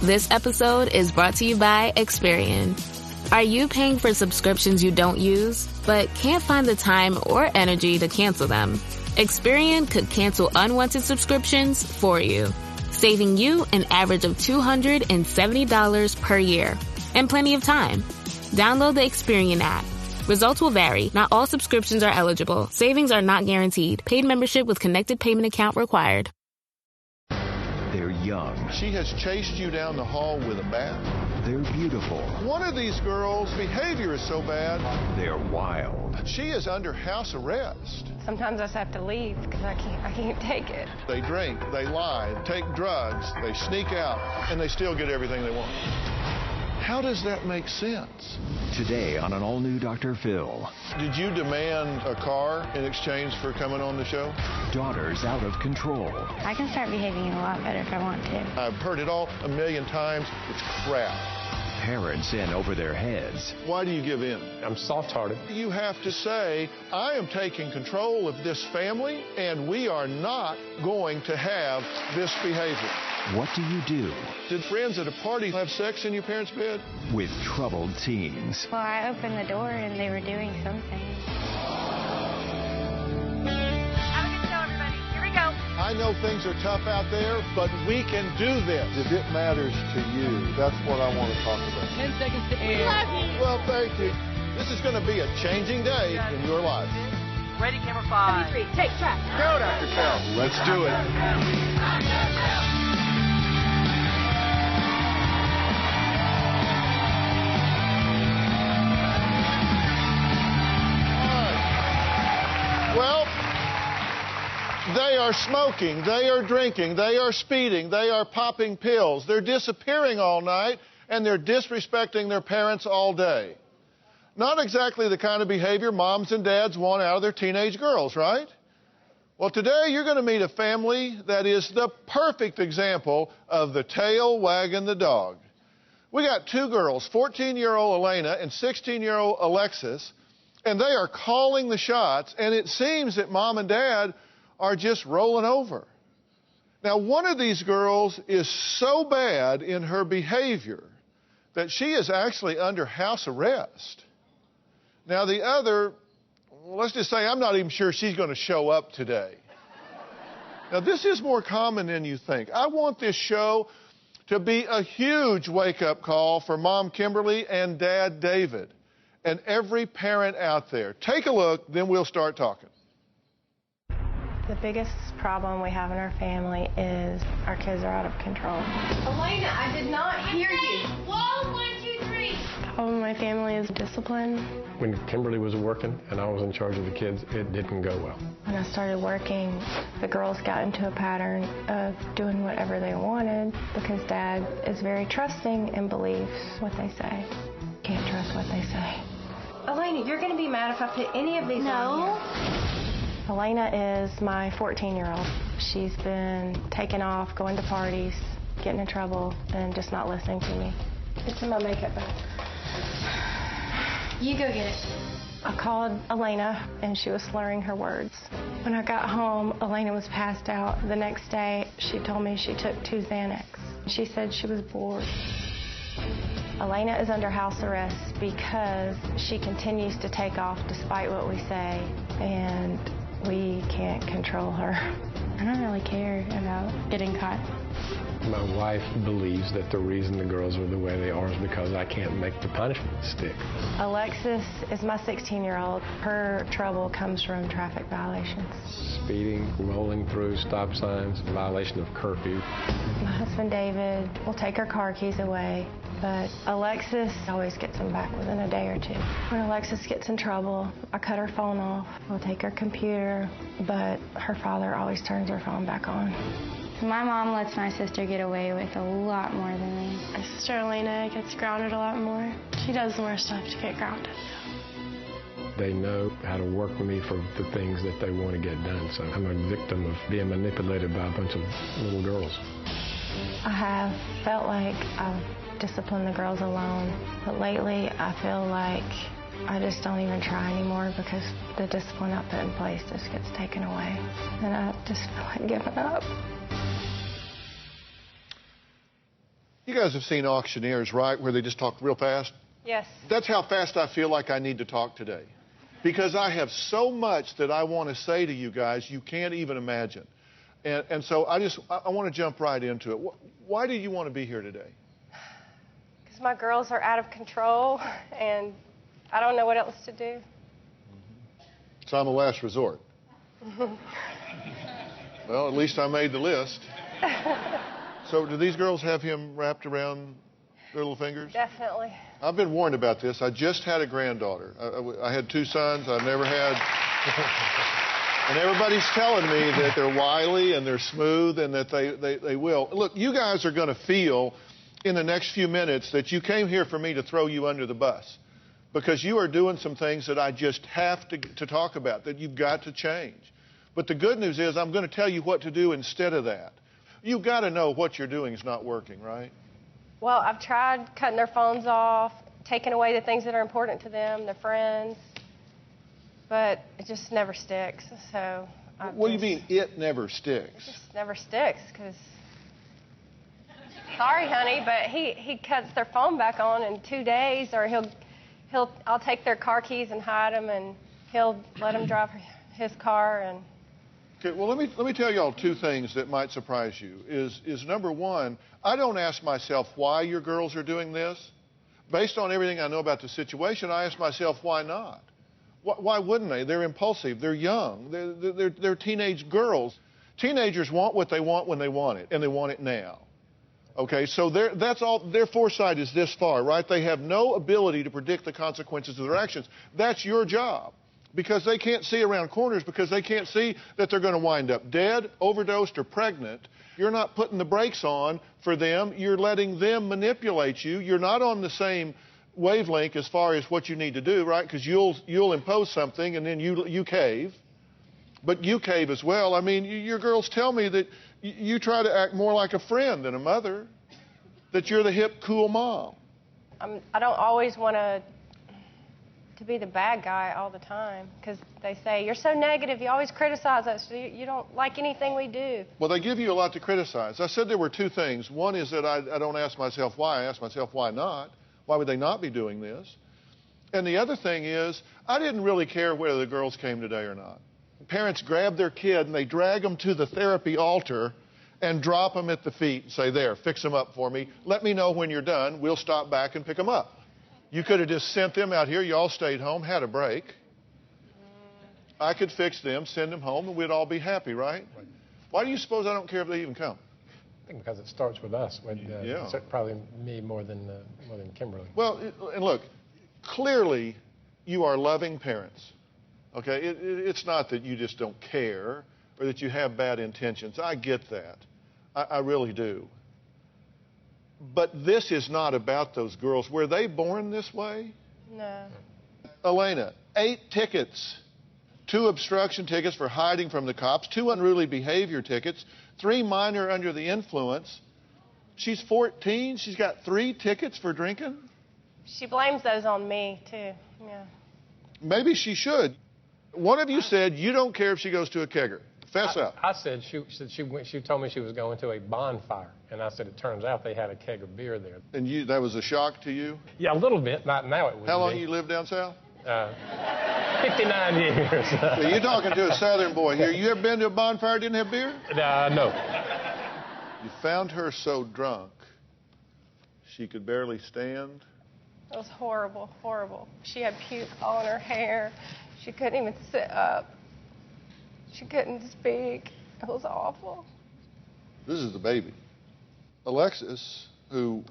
This episode is brought to you by Experian. Are you paying for subscriptions you don't use, but can't find the time or energy to cancel them? Experian could cancel unwanted subscriptions for you, saving you an average of $270 per year and plenty of time. Download the Experian app. Results will vary. Not all subscriptions are eligible. Savings are not guaranteed. Paid membership with connected payment account required. They're young. She has chased you down the hall with a bat. They're beautiful. One of these girls' behavior is so bad. They're wild. She is under house arrest. Sometimes I just have to leave because I can't take it. They drink, they lie, take drugs, they sneak out, and they still get everything they want. How does that make sense? Today on an all-new Dr. Phil. Did you demand a car in exchange for coming on the show? Daughters out of control. I can start behaving a lot better if I want to. I've heard it all a million times. It's crap. Parents in over their heads. Why do you give in? I'm soft-hearted. You have to say, I am taking control of this family, and we are not going to have this behavior. What do you do? Did friends at a party have sex in your parents' bed? With troubled teens. Well, I opened the door and they were doing something. Have a good show, everybody. Here we go. I know things are tough out there, but we can do this. If it matters to you, that's what I want to talk about. 10 seconds to air. We love you. Well, thank you. This is going to be a changing day in your life. Ready, camera 5. 3, take track. Go, Dr. Phil. Let's do it. Well, they are smoking, they are drinking, they are speeding, they are popping pills, they're disappearing all night, and they're disrespecting their parents all day. Not exactly the kind of behavior moms and dads want out of their teenage girls, right? Well, today you're going to meet a family that is the perfect example of the tail wagging the dog. We got two girls, 14-year-old Elena and 16-year-old Alexis, and they are calling the shots, and it seems that mom and dad are just rolling over. Now, one of these girls is so bad in her behavior that she is actually under house arrest. Now, the other, let's just say I'm not even sure she's going to show up today. Now, this is more common than you think. I want this show to be a huge wake-up call for Mom Kimberly and Dad David and every parent out there. Take a look, then we'll start talking. The biggest problem we have in our family is our kids are out of control. Elena, I did not hear you. Whoa, 1, 2, 3. The problem in my family is discipline. When Kimberly was working and I was in charge of the kids, it didn't go well. When I started working, the girls got into a pattern of doing whatever they wanted because Dad is very trusting and believes what they say. Can't trust what they say. Elena, you're going to be mad if I put any of these on here. Elena is my 14-year-old. She's been taking off, going to parties, getting in trouble, and just not listening to me. It's in my makeup bag. You go get it. I called Elena, and she was slurring her words. When I got home, Elena was passed out. The next day, she told me she took 2 Xanax. She said she was bored. Elena is under house arrest because she continues to take off despite what we say, and we can't control her. I don't really care about getting caught. My wife believes that the reason the girls are the way they are is because I can't make the punishment stick. Alexis is my 16-year-old. Her trouble comes from traffic violations. Speeding, rolling through stop signs, violation of curfew. My husband David will take her car keys away, but Alexis always gets them back within a day or 2. When Alexis gets in trouble, I cut her phone off. I'll take her computer, but her father always turns her phone back on. My mom lets my sister get away with a lot more than me. My sister Elena gets grounded a lot more. She does more stuff to get grounded. They know how to work with me for the things that they want to get done, so I'm a victim of being manipulated by a bunch of little girls. I have felt like I've disciplined the girls alone, but lately I feel like I just don't even try anymore because the discipline I put in place just gets taken away, and I just feel like giving up. You guys have seen auctioneers, right, where they just talk real fast? Yes. That's how fast I feel like I need to talk today. Because I have so much that I want to say to you guys you can't even imagine. And so I want to jump right into it. Why do you want to be here today? Because my girls are out of control, and I don't know what else to do. So I'm a last resort. Well, at least I made the list. So do these girls have him wrapped around their little fingers? Definitely. I've been warned about this. I just had a granddaughter. I had 2 sons. I've never had... And everybody's telling me that they're wily and they're smooth and that they will. Look, you guys are going to feel in the next few minutes that you came here for me to throw you under the bus because you are doing some things that I just have to talk about, that you've got to change. But the good news is I'm going to tell you what to do instead of that. You've got to know what you're doing is not working, right? Well, I've tried cutting their phones off, taking away the things that are important to them, their friends, but it just never sticks. So what do you mean it never sticks? It just never sticks because, sorry, honey, but he cuts their phone back on in 2 days, or I'll take their car keys and hide them, and he'll let them drive his car. And okay, well, let me tell y'all 2 things that might surprise you. Is number one, I don't ask myself why your girls are doing this. Based on everything I know about the situation, I ask myself why not. Why wouldn't they? They're impulsive. They're young. They're teenage girls. Teenagers want what they want when they want it, and they want it now. Okay, so that's all. Their foresight is this far, right? They have no ability to predict the consequences of their actions. That's your job, because they can't see around corners, because they can't see that they're going to wind up dead, overdosed, or pregnant. You're not putting the brakes on for them. You're letting them manipulate you. You're not on the same wavelength as far as what you need to do, right? Because you'll impose something and then you cave. But you cave as well. I mean, your girls tell me that you try to act more like a friend than a mother, that you're the hip, cool mom. I don't always want to be the bad guy all the time, because they say, you're so negative, you always criticize us, you don't like anything we do. Well, they give you a lot to criticize. I said there were 2 things. One is that I don't ask myself why. I ask myself why not. Why would they not be doing this? And the other thing is, I didn't really care whether the girls came today or not. Parents grab their kid and they drag them to the therapy altar and drop them at the feet and say, there, fix them up for me. Let me know when you're done. We'll stop back and pick them up. You could have just sent them out here. You all stayed home, had a break. I could fix them, send them home, and we'd all be happy, right? Why do you suppose I don't care if they even come? I think because it starts with us. Yeah. Probably me more than Kimberly. Well, and look, clearly you are loving parents. Okay, it's not that you just don't care or that you have bad intentions. I get that. I really do. But this is not about those girls. Were they born this way? No. Elena, 8 tickets. 2 obstruction tickets for hiding from the cops, 2 unruly behavior tickets, 3 minor under the influence. She's 14. She's got 3 tickets for drinking. She blames those on me, too. Yeah. Maybe she should. One of you said you don't care if she goes to a kegger. Fess up. I said she told me she was going to a bonfire, and I said it turns out they had a keg of beer there. And that was a shock to you? Yeah, a little bit. Not now. It was. How long you lived down south? 59 years. So you're talking to a southern boy here. You ever been to a bonfire didn't have beer? No. You found her so drunk she could barely stand? It was horrible, horrible. She had puke all in her hair. She couldn't even sit up. She couldn't speak. It was awful. This is the baby. Alexis, who,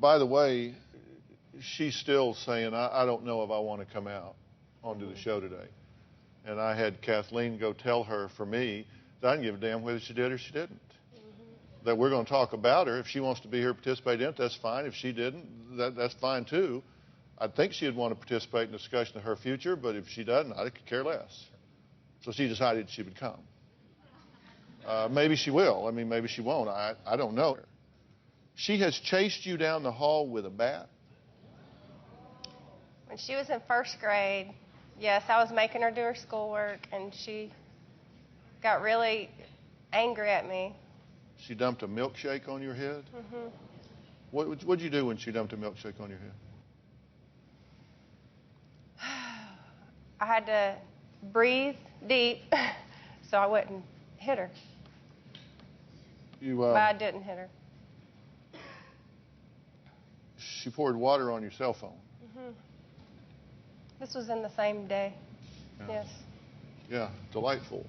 by the way, she's still saying, I don't know if I want to come out onto the show today. And I had Kathleen go tell her, for me, that I didn't give a damn whether she did or she didn't. That we're going to talk about her. If she wants to be here, participate in it, that's fine. If she didn't, that's fine too. I think she'd want to participate in the discussion of her future, but if she doesn't, I could care less. So she decided she would come. Maybe she will. I mean, maybe she won't. I don't know. She has chased you down the hall with a bat? When she was in 1st grade, yes, I was making her do her schoolwork, and she got really angry at me. She dumped a milkshake on your head? Mm-hmm. What'd you do when she dumped a milkshake on your head? I had to breathe deep so I wouldn't hit her. But I didn't hit her. She poured water on your cell phone. Mm-hmm. This was in the same day. Yeah. Yes. Yeah, delightful.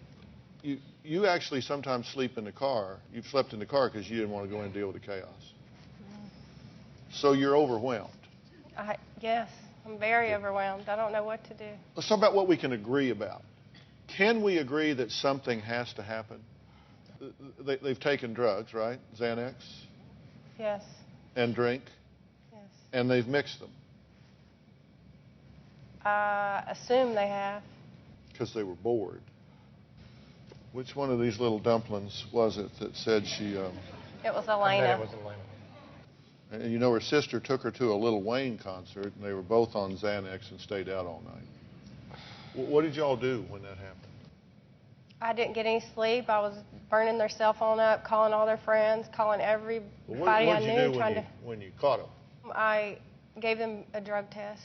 You actually sometimes sleep in the car. You've slept in the car because you didn't want to go in and deal with the chaos. Mm-hmm. So you're overwhelmed. Yes, I'm very overwhelmed. I don't know what to do. Let's talk about what we can agree about. Can we agree that something has to happen? They've taken drugs, right? Xanax? Yes. And drink? Yes. And they've mixed them? I assume they have. Because they were bored. Which one of these little dumplings was it that said she... It was Elena. It was Elena. And you know, her sister took her to a Lil Wayne concert, and they were both on Xanax and stayed out all night. What did y'all do when that happened? I didn't get any sleep. I was burning their cell phone up, calling all their friends, calling everybody I knew. What did you do when you caught them? I gave them a drug test.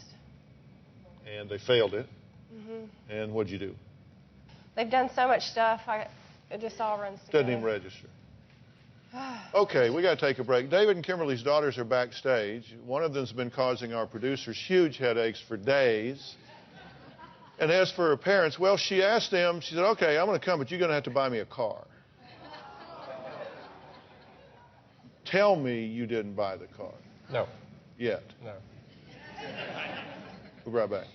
And they failed it. Mm-hmm. And what'd you do? They've done so much stuff, it just all runs together. Doesn't even register. Okay, we got to take a break. David and Kimberly's daughters are backstage. One of them's been causing our producers huge headaches for days. And as for her parents, well, she asked them, she said, okay, I'm going to come, but you're going to have to buy me a car. Tell me you didn't buy the car. No. Yet. No. We'll be right back.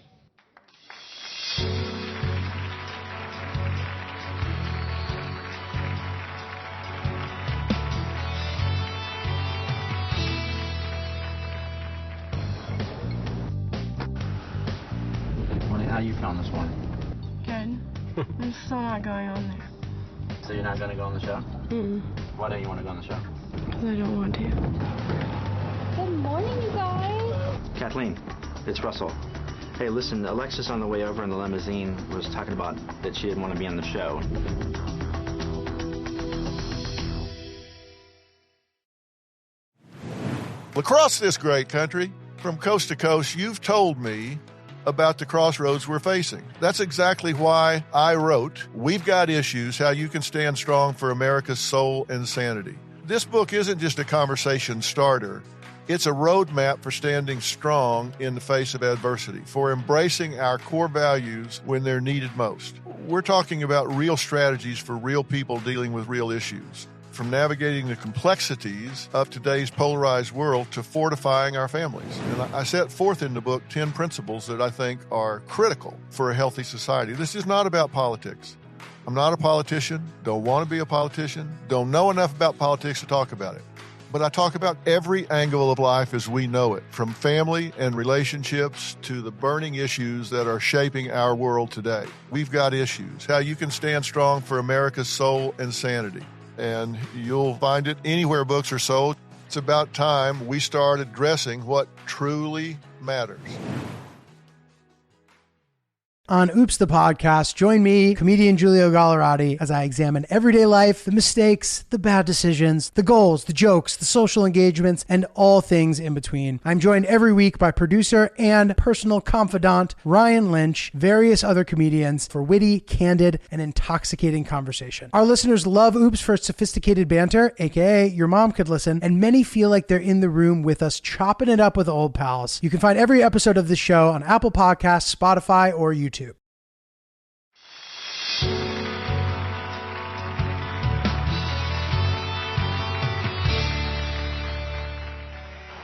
How you found this one? Good. I'm still not going on there. So you're not going to go on the show? Mm-mm. Why don't you want to go on the show? Because I don't want to. Good morning, you guys. Kathleen, it's Russell. Hey, listen, Alexis on the way over in the limousine was talking about that she didn't want to be on the show. Across this great country, from coast to coast, you've told me about the crossroads we're facing. That's exactly why I wrote We've Got Issues, How You Can Stand Strong for America's Soul and Sanity. This book isn't just a conversation starter. It's a roadmap for standing strong in the face of adversity, for embracing our core values when they're needed most. We're talking about real strategies for real people dealing with real issues, from navigating the complexities of today's polarized world to fortifying our families. And I set forth in the book 10 principles that I think are critical for a healthy society. This is not about politics. I'm not a politician, don't want to be a politician, don't know enough about politics to talk about it. But I talk about every angle of life as we know it, from family and relationships to the burning issues that are shaping our world today. We've got issues. How you can stand strong for America's soul and sanity. And you'll find it anywhere books are sold. It's about time we start addressing what truly matters. On Oops the Podcast, join me, comedian Giulio Gallerati, as I examine everyday life, the mistakes, the bad decisions, the goals, the jokes, the social engagements, and all things in between. I'm joined every week by producer and personal confidant Ryan Lynch, various other comedians, for witty, candid, and intoxicating conversation. Our listeners love Oops for its sophisticated banter, aka your mom could listen, and many feel like they're in the room with us chopping it up with old pals. You can find every episode of this show on Apple Podcasts, Spotify, or YouTube.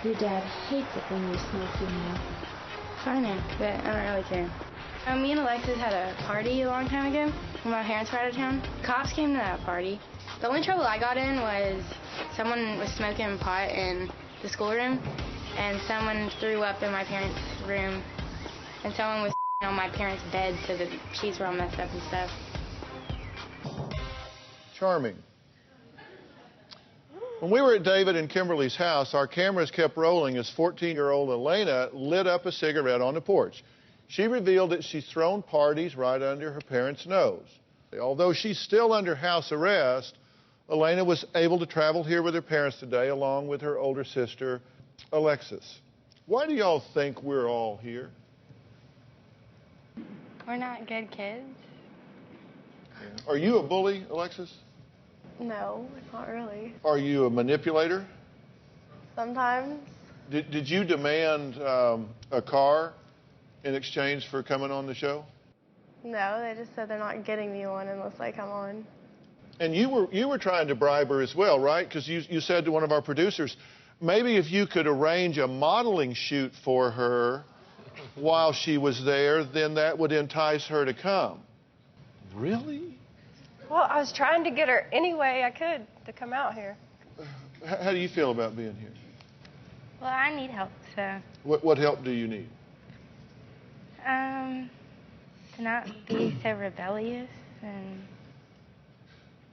Your dad hates it when you smoke, you know. I know, but I don't really care. Me and Alexis had a party a long time ago when my parents were out of town. Cops came to that party. The only trouble I got in was someone was smoking pot in the schoolroom, and someone threw up in my parents' room, and someone was on my parents' bed so the sheets were all messed up and stuff. Charming. When we were at David and Kimberly's house, our cameras kept rolling as 14-year-old Elena lit up a cigarette on the porch. She revealed that she's thrown parties right under her parents' nose. Although she's still under house arrest, Elena was able to travel here with her parents today, along with her older sister, Alexis. Why do y'all think we're all here? We're not good kids. Are you a bully, Alexis? No, not really. Are you a manipulator? Sometimes. Did you demand a car in exchange for coming on the show? No, they just said they're not getting me one unless I come on. And you were trying to bribe her as well, right? Because you said to one of our producers, maybe if you could arrange a modeling shoot for her while she was there, then that would entice her to come. Really? Well, I was trying to get her any way I could to come out here. How do you feel about being here? Well, I need help, so. What help do you need? To not be so rebellious and.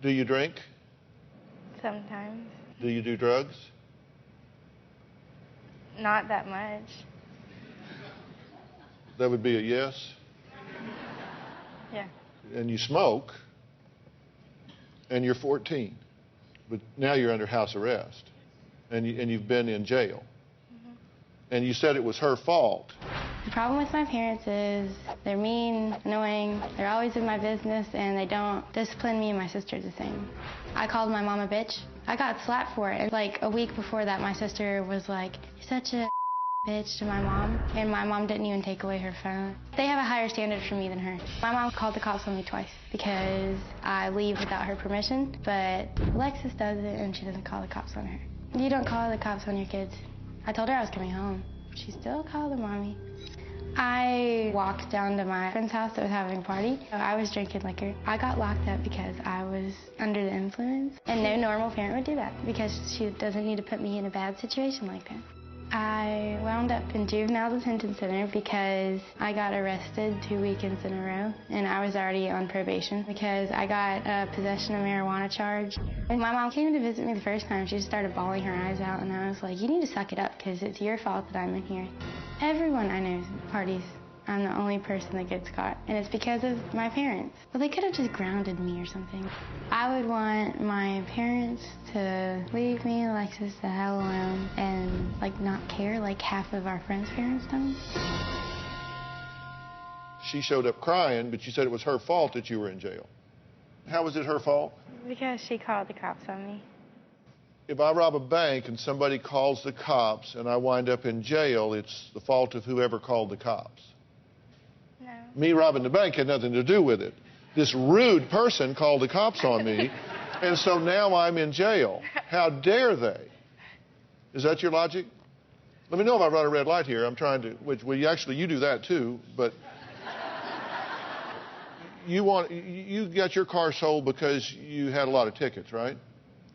Do you drink? Sometimes. Do you do drugs? Not that much. That would be a yes? Yeah. And you smoke, and you're 14, but now you're under house arrest, and you've been in jail. Mm-hmm. And you said it was her fault. The problem with my parents is they're mean, annoying, they're always in my business, and they don't discipline me and my sister the same. I called my mom a bitch. I got slapped for it. And like a week before that, my sister was like, "You're such a bitch" to my mom, and my mom didn't even take away her phone. They have a higher standard for me than her. My mom called the cops on me twice because I leave without her permission, but Alexis does it and she doesn't call the cops on her. You don't call the cops on your kids. I told her I was coming home. She still called her mommy. I walked down to my friend's house that was having a party. I was drinking liquor. I got locked up because I was under the influence, and no normal parent would do that because she doesn't need to put me in a bad situation like that. I wound up in juvenile detention center because I got arrested 2 weekends in a row, and I was already on probation because I got a possession of marijuana charge. When my mom came to visit me the first time, she just started bawling her eyes out, and I was like, "You need to suck it up because it's your fault that I'm in here." Everyone I know parties. I'm the only person that gets caught, and it's because of my parents. Well, they could have just grounded me or something. I would want my parents to leave me and Alexis the hell alone and, like, not care like half of our friends' parents don't. She showed up crying, but you said it was her fault that you were in jail. How was it her fault? Because she called the cops on me. If I rob a bank and somebody calls the cops and I wind up in jail, it's the fault of whoever called the cops. No. Me robbing the bank had nothing to do with it. This rude person called the cops on me, and so now I'm in jail. How dare they? Is that your logic? Let me know if I run a red light here. I'm trying to, you do that too, but you got your car sold because you had a lot of tickets, right?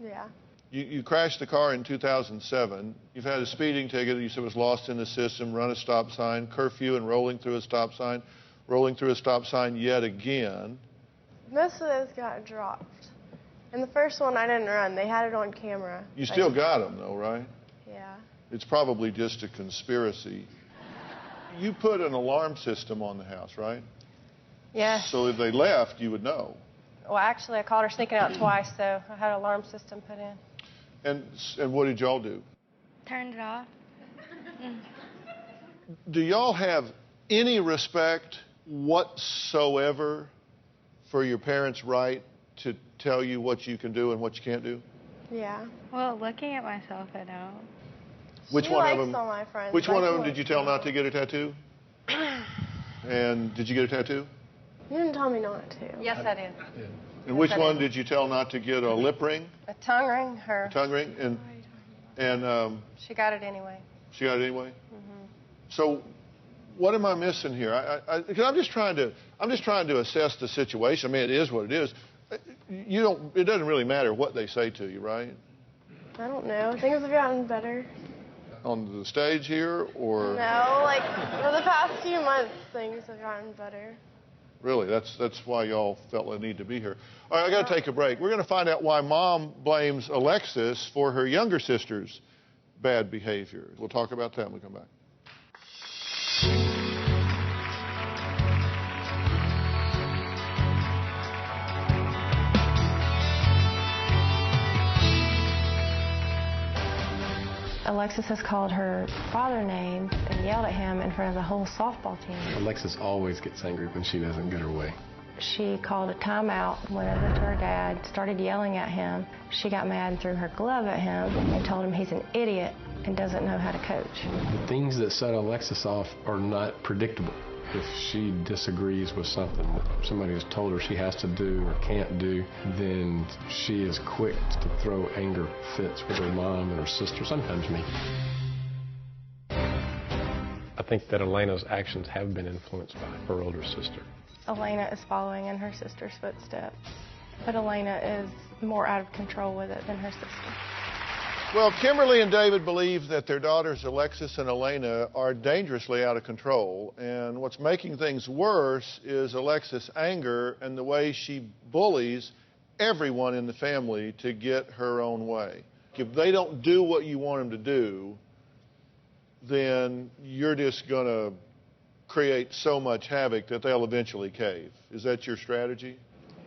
Yeah. You crashed the car in 2007. You've had a speeding ticket that you said was lost in the system, run a stop sign, curfew and rolling through a stop sign yet again. Most of those got dropped. And the first one I didn't run. They had it on camera. You still got them, though, right? Yeah. It's probably just a conspiracy. You put an alarm system on the house, right? Yeah. So if they left, you would know. Well, actually, I caught her sneaking out twice, so I had an alarm system put in. And what did y'all do? Turned it off. Do y'all have any respect whatsoever for your parents' right to tell you what you can do and what you can't do? Yeah. Well, looking at myself, I don't. Which one of them? All my friends. Which one of them did you tell not to get a tattoo? And did you get a tattoo? You didn't tell me not to. Yes, I did. And which one did you tell not to get a lip ring? A tongue ring, A tongue ring? And she got it anyway. She got it anyway? Mm-hmm. So what am I missing here? Because I'm just trying to assess the situation. I mean, it is what it is. It doesn't really matter what they say to you, right? I don't know. Things have gotten better. On the stage here, or? No, like for the past few months, things have gotten better. Really, that's why y'all felt the need to be here. All right, I got to take a break. We're going to find out why Mom blames Alexis for her younger sister's bad behavior. We'll talk about that when we come back. Alexis has called her father names and yelled at him in front of the whole softball team. Alexis always gets angry when she doesn't get her way. She called a timeout, went over to her dad, started yelling at him. She got mad and threw her glove at him and told him he's an idiot and doesn't know how to coach. The things that set Alexis off are not predictable. If she disagrees with something that somebody has told her she has to do or can't do, then she is quick to throw anger fits with her mom and her sister, sometimes me. I think that Elena's actions have been influenced by her older sister. Elena is following in her sister's footsteps, but Elena is more out of control with it than her sister. Well, Kimberly and David believe that their daughters Alexis and Elena are dangerously out of control, and what's making things worse is Alexis' anger and the way she bullies everyone in the family to get her own way. If they don't do what you want them to do, then you're just going to create so much havoc that they'll eventually cave. Is that your strategy?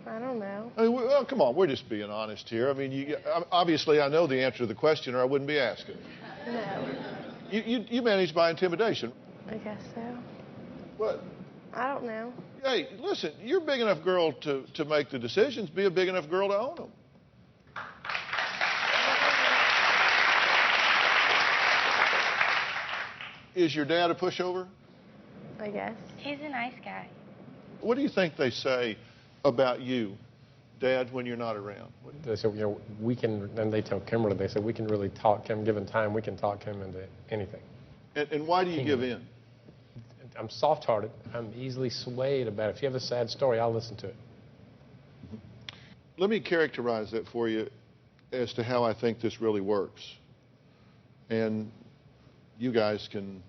I don't know. I mean, well, come on, we're just being honest here. I mean, obviously I know the answer to the question or I wouldn't be asking. No. You manage by intimidation. I guess so. What? I don't know. Hey, listen, you're a big enough girl to make the decisions. Be a big enough girl to own them. Is your dad a pushover? I guess. He's a nice guy. What do you think they say about you, Dad, when you're not around? They said, you know, we can, and they tell Kimberly, they said, we can really talk him, given time, we can talk him into anything. And why do you give in? I'm soft-hearted. I'm easily swayed about it. If you have a sad story, I'll listen to it. Let me characterize that for you as to how I think this really works. And you guys can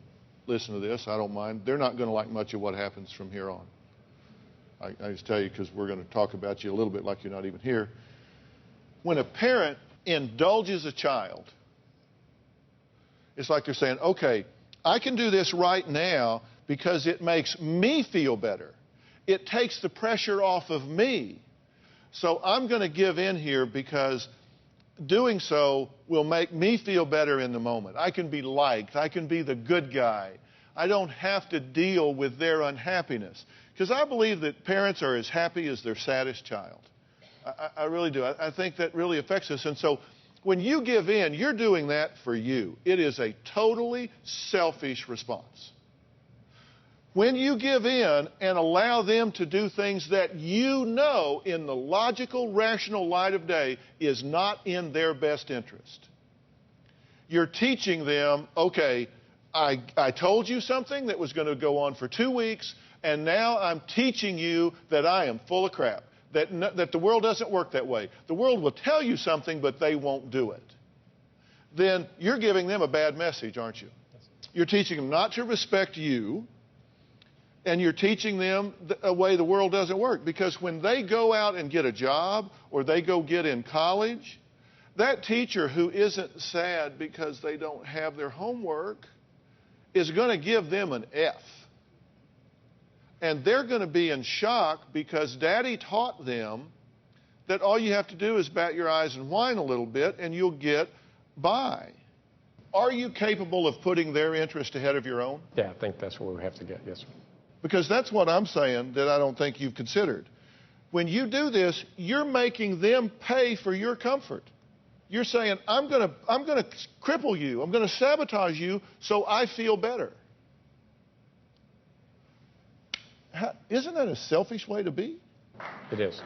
listen to this. I don't mind. They're not going to like much of what happens from here on. I just tell you because we're going to talk about you a little bit like you're not even here. When a parent indulges a child, it's like they're saying, okay, I can do this right now because it makes me feel better. It takes the pressure off of me. So I'm going to give in here because doing so will make me feel better in the moment. I can be liked. I can be the good guy. I don't have to deal with their unhappiness. Because I believe that parents are as happy as their saddest child. I really do. I think that really affects us. And so when you give in, you're doing that for you. It is a totally selfish response. When you give in and allow them to do things that you know in the logical, rational light of day is not in their best interest, you're teaching them, okay, I told you something that was going to go on for 2 weeks, and now I'm teaching you that I am full of crap, that the world doesn't work that way. The world will tell you something, but they won't do it. Then you're giving them a bad message, aren't you? You're teaching them not to respect you, and you're teaching them a way the world doesn't work. Because when they go out and get a job or they go get in college, that teacher who isn't sad because they don't have their homework is going to give them an F. And they're going to be in shock because Daddy taught them that all you have to do is bat your eyes and whine a little bit and you'll get by. Are you capable of putting their interest ahead of your own? Yeah, I think that's where we have to get, yes, sir. Because that's what I'm saying that I don't think you've considered. When you do this, you're making them pay for your comfort. You're saying, I'm going to cripple you. I'm going to sabotage you so I feel better. Isn't that a selfish way to be? It is.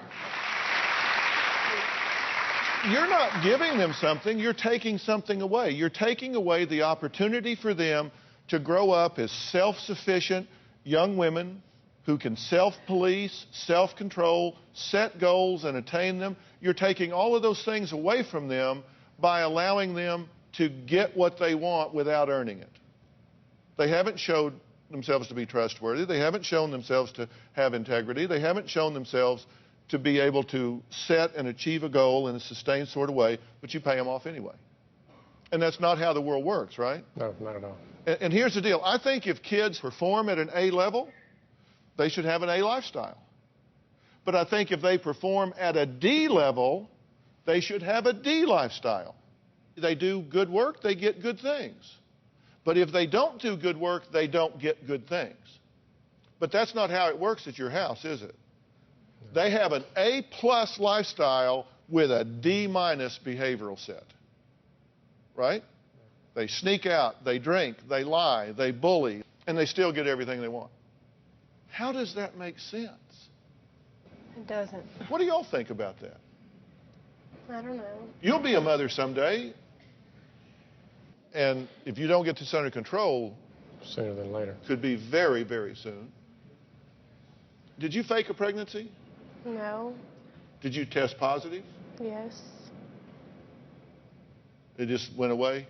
You're not giving them something, you're taking something away. You're taking away the opportunity for them to grow up as self-sufficient young women who can self-police, self-control, set goals and attain them. You're taking all of those things away from them by allowing them to get what they want without earning it. They haven't showed themselves to be trustworthy. They haven't shown themselves to have integrity. They haven't shown themselves to be able to set and achieve a goal in a sustained sort of way, but you pay them off anyway. And that's not how the world works, right? No, not at all. And here's the deal. I think if kids perform at an A level, they should have an A lifestyle. But I think if they perform at a D level, they should have a D lifestyle. they do good work, they get good things. But if they don't do good work, they don't get good things. But that's not how it works at your house, is it? They have an A-plus lifestyle with a D-minus behavioral set, right? They sneak out, they drink, they lie, they bully, and they still get everything they want. How does that make sense? It doesn't. What do y'all think about that? I don't know. You'll be a mother someday, and if you don't get this under control, sooner than later. Could be very, very soon. Did you fake a pregnancy? No. Did you test positive? Yes. It just went away?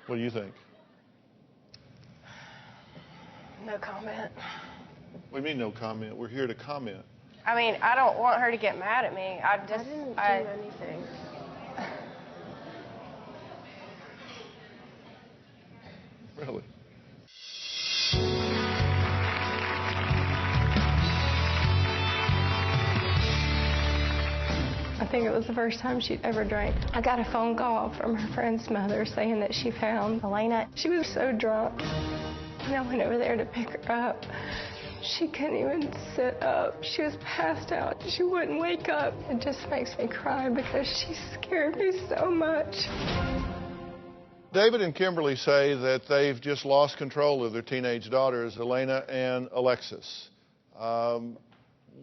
What do you think? No comment. What do you mean no comment? We're here to comment. I mean, I don't want her to get mad at me. I didn't do anything. Really? I think it was the first time she'd ever drank. I got a phone call from her friend's mother saying that she found Elena. She was so drunk. And I went over there to pick her up. She couldn't even sit up. She was passed out. She wouldn't wake up. It just makes me cry because she scared me so much. David and Kimberly say that they've just lost control of their teenage daughters, Elena and Alexis.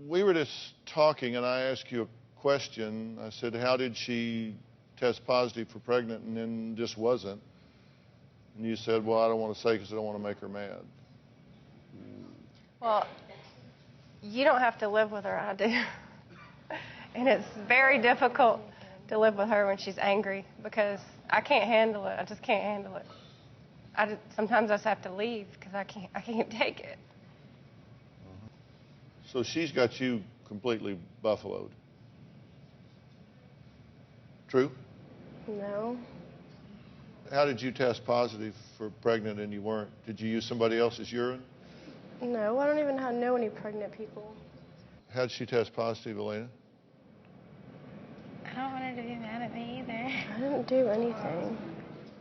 We were just talking, and I asked you a question. I said, how did she test positive for pregnant and then just wasn't? And you said, well, I don't want to say because I don't want to make her mad. Well, you don't have to live with her, I do. And it's very difficult to live with her when she's angry because I can't handle it. I just can't handle it. Sometimes I just have to leave because I can't take it. So she's got you completely buffaloed. True? No. How did you test positive for pregnant and you weren't? Did you use somebody else's urine? No, I don't even know any pregnant people. How did she test positive, Elena? I don't want her to be mad at me either. I didn't do anything.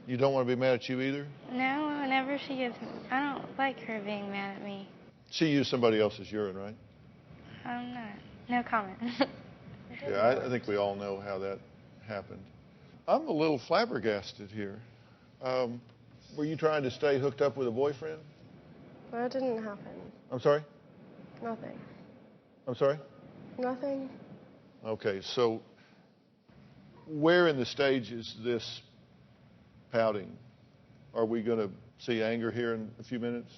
You don't want to be mad at you either? No, whenever she gets, I don't like her being mad at me. She used somebody else's urine, right? I'm not. No comment. Yeah, I think we all know how that happened. I'm a little flabbergasted here. Were you trying to stay hooked up with a boyfriend? That didn't happen. I'm sorry? Nothing. I'm sorry? Nothing. Okay, so where in the stage is this pouting? Are we going to see anger here in a few minutes?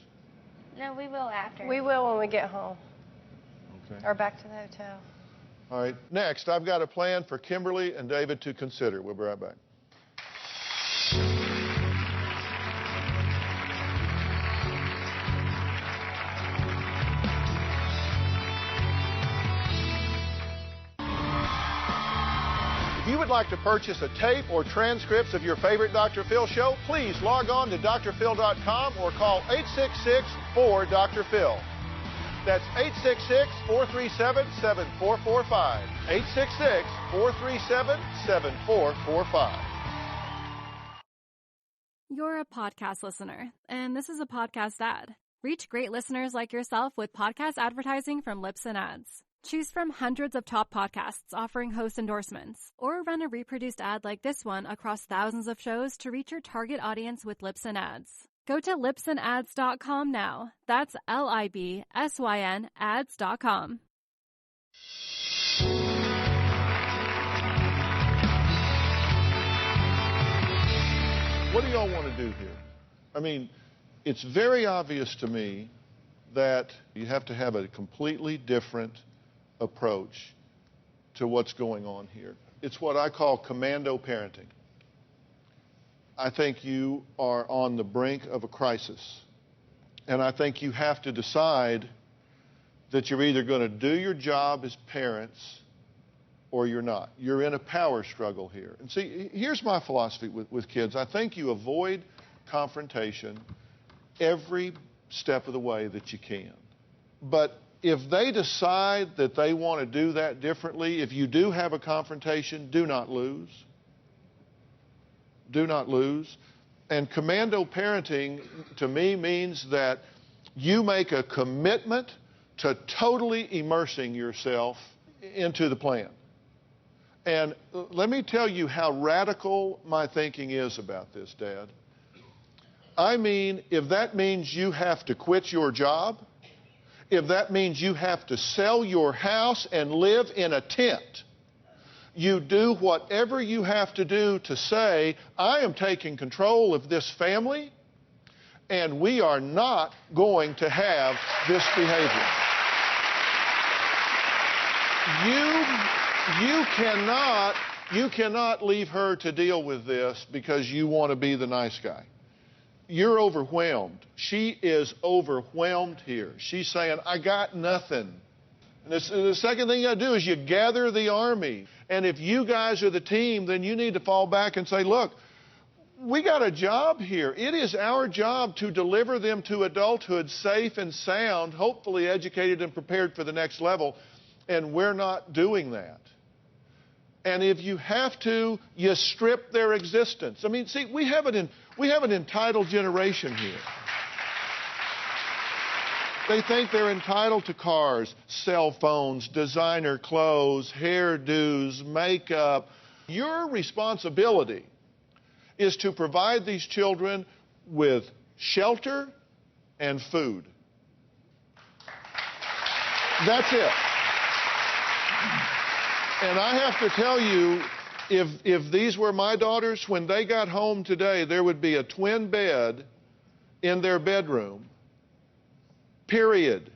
No, we will after. We will when we get home. Okay. Or back to the hotel. All right. Next, I've got a plan for Kimberly and David to consider. We'll be right back. If you would like to purchase a tape or transcripts of your favorite Dr. Phil show, please log on to drphil.com or call 866-4-DR-PHIL. That's 866-437-7445. 866-437-7445. You're a podcast listener, and this is a podcast ad. Reach great listeners like yourself with podcast advertising from Libsyn Ads. Choose from hundreds of top podcasts offering host endorsements, or run a reproduced ad like this one across thousands of shows to reach your target audience with Libsyn Ads. Go to libsynads.com now. That's LIBSYN ads.com. What do y'all want to do here? I mean, it's very obvious to me that you have to have a completely different approach to what's going on here. It's what I call commando parenting. I think you are on the brink of a crisis. And I think you have to decide that you're either going to do your job as parents or you're not. You're in a power struggle here. And see, here's my philosophy with kids. I think you avoid confrontation every step of the way that you can. But if they decide that they want to do that differently, if you do have a confrontation, do not lose. Do not lose. And commando parenting, to me, means that you make a commitment to totally immersing yourself into the plan. And let me tell you how radical my thinking is about this, Dad. I mean, if that means you have to quit your job, if that means you have to sell your house and live in a tent, you do whatever you have to do to say, I am taking control of this family, and we are not going to have this behavior. You cannot leave her to deal with this because you want to be the nice guy. You're overwhelmed. She is overwhelmed here. She's saying, I got nothing. And the second thing you got to do is you gather the army. And if you guys are the team, then you need to fall back and say, look, we got a job here. It is our job to deliver them to adulthood safe and sound, hopefully educated and prepared for the next level. And we're not doing that. And if you have to, you strip their existence. I mean, see, we have an entitled generation here. They think they're entitled to cars, cell phones, designer clothes, hairdos, makeup. Your responsibility is to provide these children with shelter and food. That's it. And I have to tell you, if these were my daughters, when they got home today, there would be a twin bed in their bedroom. Period.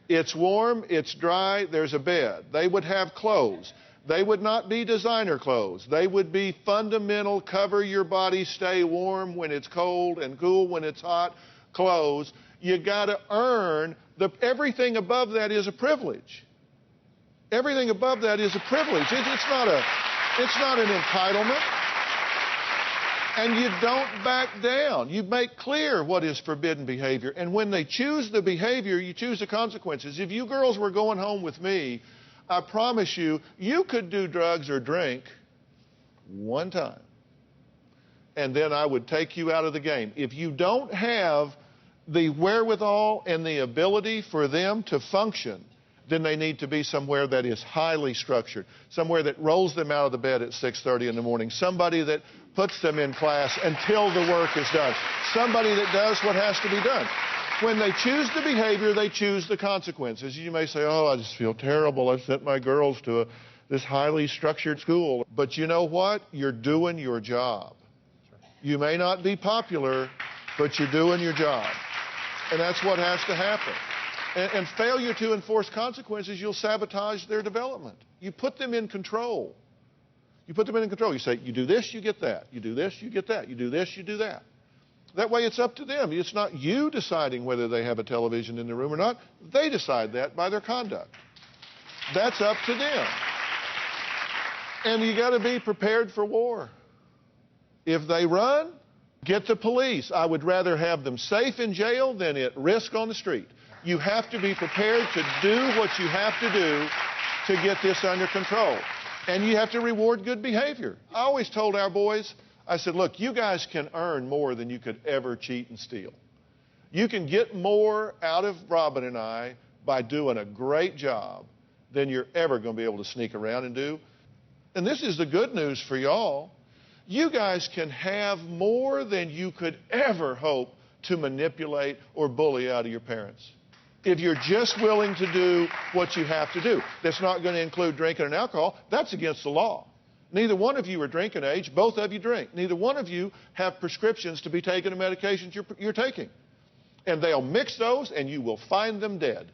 It's warm, it's dry, there's a bed. They would have clothes. They would not be designer clothes. They would be fundamental, cover your body, stay warm when it's cold and cool when it's hot clothes. You got to earn everything above that is a privilege. Everything above that is a privilege. It's not an entitlement. And you don't back down. You make clear what is forbidden behavior. And when they choose the behavior, you choose the consequences. If you girls were going home with me, I promise you, you could do drugs or drink one time. And then I would take you out of the game. If you don't have the wherewithal and the ability for them to function, then they need to be somewhere that is highly structured, somewhere that rolls them out of the bed at 6:30 in the morning, somebody that puts them in class until the work is done, somebody that does what has to be done. When they choose the behavior, they choose the consequences. You may say, oh, I just feel terrible. I've sent my girls to this highly structured school. But you know what? You're doing your job. You may not be popular, but you're doing your job. And that's what has to happen. And failure to enforce consequences, you'll sabotage their development. You put them in control. You put them in control. You say, you do this, you get that. You do this, you get that. You do this, you do that. That way it's up to them. It's not you deciding whether they have a television in the room or not. They decide that by their conduct. That's up to them. And you got to be prepared for war. If they run, get the police. I would rather have them safe in jail than at risk on the street. You have to be prepared to do what you have to do to get this under control. And you have to reward good behavior. I always told our boys, I said, look, you guys can earn more than you could ever cheat and steal. You can get more out of Robin and I by doing a great job than you're ever going to be able to sneak around and do. And this is the good news for y'all. You guys can have more than you could ever hope to manipulate or bully out of your parents, if you're just willing to do what you have to do. That's not going to include drinking and alcohol. That's against the law. Neither one of you are drinking age. Both of you drink. Neither one of you have prescriptions to be taking the medications you're taking. And they'll mix those, and you will find them dead.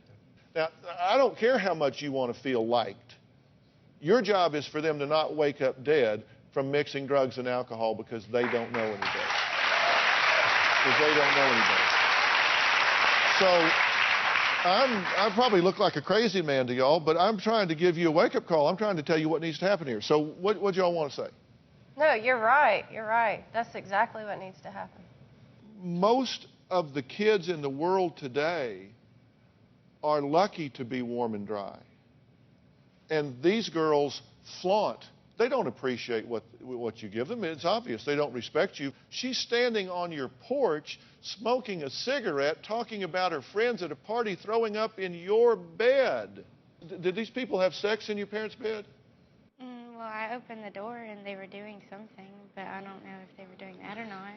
Now, I don't care how much you want to feel liked. Your job is for them to not wake up dead from mixing drugs and alcohol because they don't know any better. Because they don't know any better. So I probably look like a crazy man to y'all, but I'm trying to give you a wake-up call. I'm trying to tell you what needs to happen here. So what y'all want to say? No, you're right. You're right. That's exactly what needs to happen. Most of the kids in the world today are lucky to be warm and dry. And these girls flaunt. They don't appreciate what you give them. It's obvious. They don't respect you. She's standing on your porch, smoking a cigarette, talking about her friends at a party, throwing up in your bed. Did these people have sex in your parents' bed? Well, I opened the door and they were doing something, but I don't know if they were doing that or not.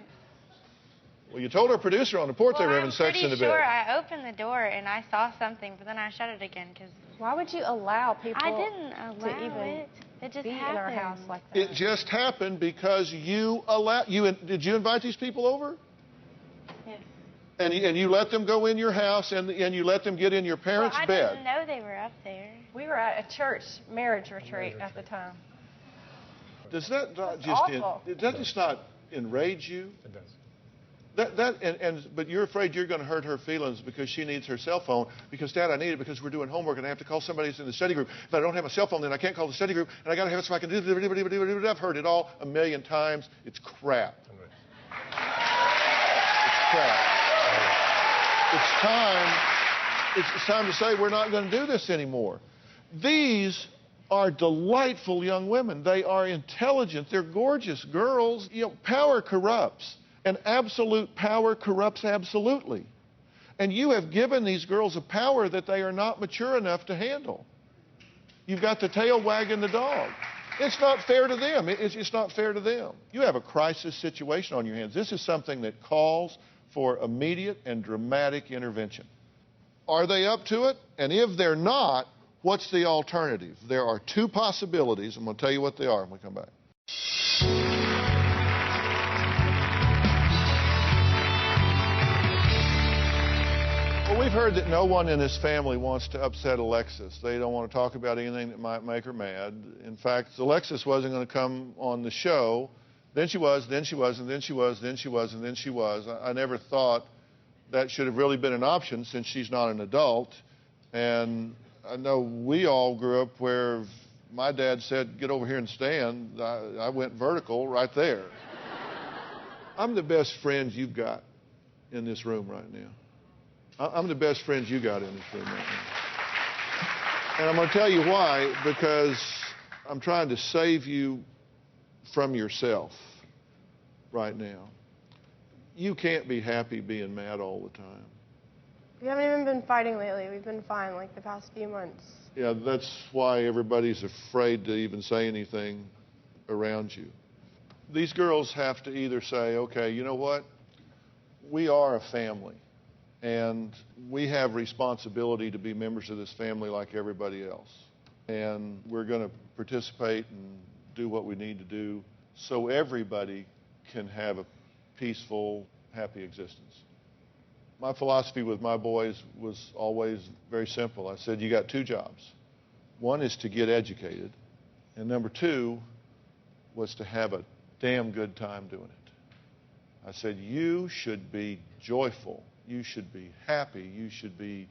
Well, you told our producer on the porch they were having sex in the bed. I'm pretty sure I opened the door and I saw something, but then I shut it again because... Why would you allow people I didn't allow to even it. It just be happened. in our house like that? It just happened because you allowed... Did you invite these people over? Yes. And you let them go in your house and you let them get in your parents' bed? I didn't know they were up there. We were at a church marriage retreat at the time. Does that not just not enrage you? It does. But you're afraid you're going to hurt her feelings because she needs her cell phone. Because, Dad, I need it because we're doing homework and I have to call somebody who's in the study group. If I don't have a cell phone, then I can't call the study group, and I got to have it so I can do it. I've heard it all a million times. It's crap. It's crap. It's time to say we're not going to do this anymore. These are delightful young women. They are intelligent. They're gorgeous girls. You know, power corrupts. And absolute power corrupts absolutely. And you have given these girls a power that they are not mature enough to handle. You've got the tail wagging the dog. It's not fair to them. It's not fair to them. You have a crisis situation on your hands. This is something that calls for immediate and dramatic intervention. Are they up to it? And if they're not, what's the alternative? There are two possibilities. I'm going to tell you what they are when we come back. Well, we've heard that no one in this family wants to upset Alexis. They don't want to talk about anything that might make her mad. In fact, Alexis wasn't going to come on the show. Then she was, then she was, and then she was, then she was, and then she was. I never thought that should have really been an option since she's not an adult. And I know we all grew up where my dad said, get over here and stand. I went vertical right there. I'm the best friend you've got in this room right now. I'm the best friend you got in this room right now. And I'm going to tell you why, because I'm trying to save you from yourself right now. You can't be happy being mad all the time. We haven't even been fighting lately. We've been fine, like the past few months. Yeah, that's why everybody's afraid to even say anything around you. These girls have to either say, okay, you know what? We are a family, and we have responsibility to be members of this family like everybody else. And we're going to participate and do what we need to do so everybody can have a peaceful, happy existence. My philosophy with my boys was always very simple. I said, you got two jobs. One is to get educated, and number two was to have a damn good time doing it. I said, you should be joyful. You should be happy. You should be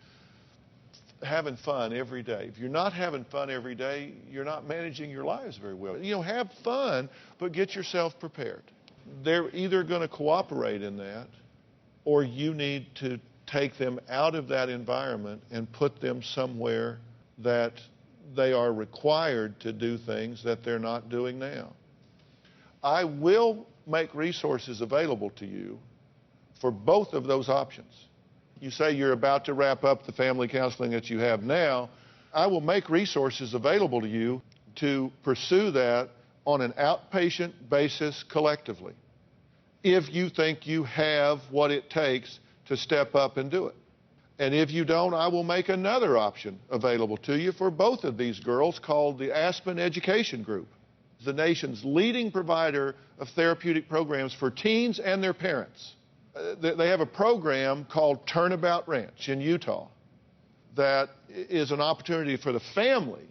having fun every day. If you're not having fun every day, you're not managing your lives very well. You know, have fun, but get yourself prepared. They're either going to cooperate in that, or you need to take them out of that environment and put them somewhere that they are required to do things that they're not doing now. I will make resources available to you for both of those options. You say you're about to wrap up the family counseling that you have now. I will make resources available to you to pursue that on an outpatient basis collectively, if you think you have what it takes to step up and do it. And if you don't, I will make another option available to you for both of these girls called the Aspen Education Group, the nation's leading provider of therapeutic programs for teens and their parents. They have a program called Turnabout Ranch in Utah that is an opportunity for the family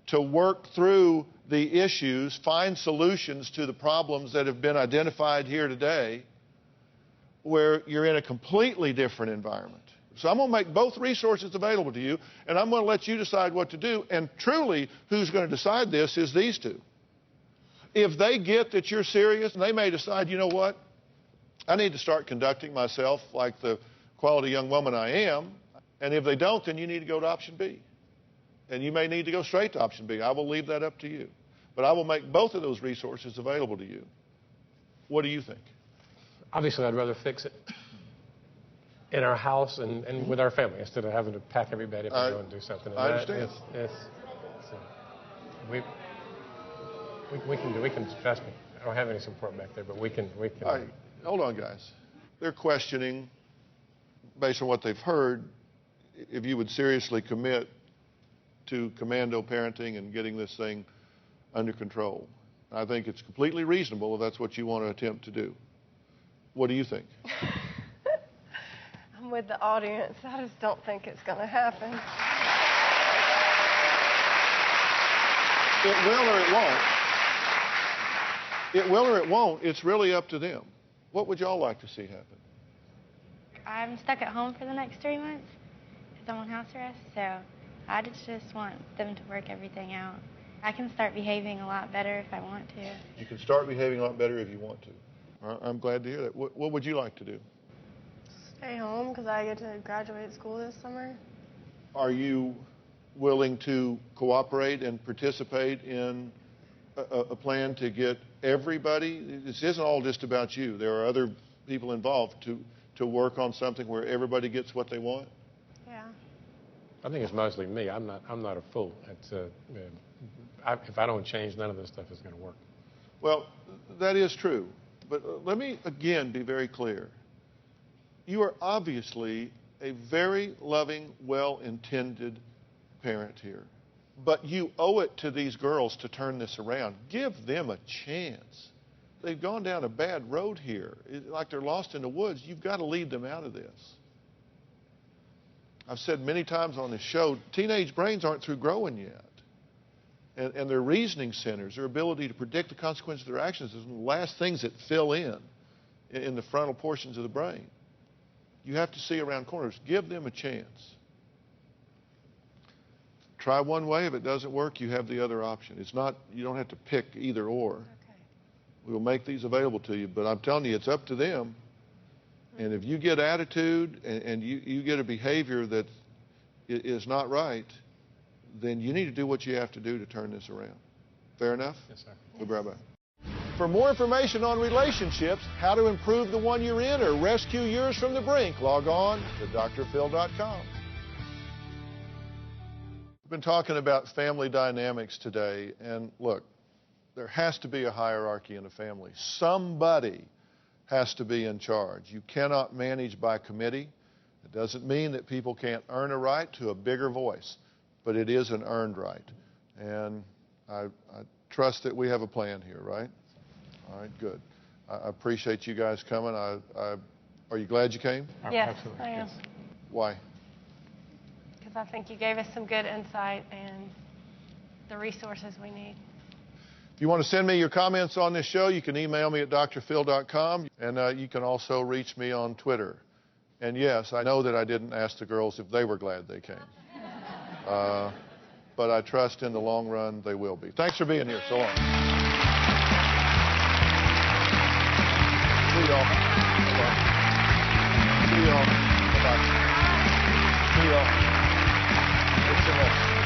to work through the issues, find solutions to the problems that have been identified here today, where you're in a completely different environment. So I'm going to make both resources available to you, and I'm going to let you decide what to do. And truly, who's going to decide this is these two. If they get that you're serious, they may decide, you know what? I need to start conducting myself like the quality young woman I am, And if they don't, then you need to go to option B. And you may need to go straight to option B. I will leave that up to you. But I will make both of those resources available to you. What do you think? Obviously, I'd rather fix it in our house and with our family instead of having to pack every bed if we go and do something. And I understand. We can trust me. I don't have any support back there, but we can. All right, hold on, guys. They're questioning, based on what they've heard, if you would seriously commit to commando parenting and getting this thing under control. I think it's completely reasonable if that's what you want to attempt to do. What do you think? I'm with the audience. I just don't think it's going to happen. It will or it won't. It will or it won't. It's really up to them. What would y'all like to see happen? I'm stuck at home for the next 3 months because I'm on house arrest, so I just want them to work everything out. I can start behaving a lot better if I want to. You can start behaving a lot better if you want to. I'm glad to hear that. What would you like to do? Stay home because I get to graduate school this summer. Are you willing to cooperate and participate in a plan to get everybody? This isn't all just about you. There are other people involved to work on something where everybody gets what they want. Yeah. I think it's mostly me. I'm not a fool. If I don't change, none of this stuff is going to work. Well, that is true. But let me again be very clear. You are obviously a very loving, well-intended parent here. But you owe it to these girls to turn this around. Give them a chance. They've gone down a bad road here. It's like they're lost in the woods. You've got to lead them out of this. I've said many times on this show, teenage brains aren't through growing yet. And their reasoning centers, their ability to predict the consequences of their actions is one of the last things that fill in the frontal portions of the brain. You have to see around corners. Give them a chance. Try one way. If it doesn't work, you have the other option. It's not, you don't have to pick either or. Okay. We will make these available to you, but I'm telling you, it's up to them. And if you get attitude and you get a behavior that is not right, then you need to do what you have to do to turn this around. Fair enough? Yes, sir. We'll be right back. For more information on relationships, how to improve the one you're in, or rescue yours from the brink, log on to drphil.com. We've been talking about family dynamics today, and look, there has to be a hierarchy in a family. Somebody has to be in charge. You cannot manage by committee. It doesn't mean that people can't earn a right to a bigger voice, but it is an earned right. And I trust that we have a plan here, right? All right, good. I appreciate you guys coming. Are you glad you came? Yes, Absolutely. I am. Why? Because I think you gave us some good insight and the resources we need. If you want to send me your comments on this show, you can email me at drphil.com, and you can also reach me on Twitter. And yes, I know that I didn't ask the girls if they were glad they came. But I trust in the long run they will be. Thanks for being here. So long. See y'all. Bye-bye. See y'all. Bye-bye. See y'all. It's the next.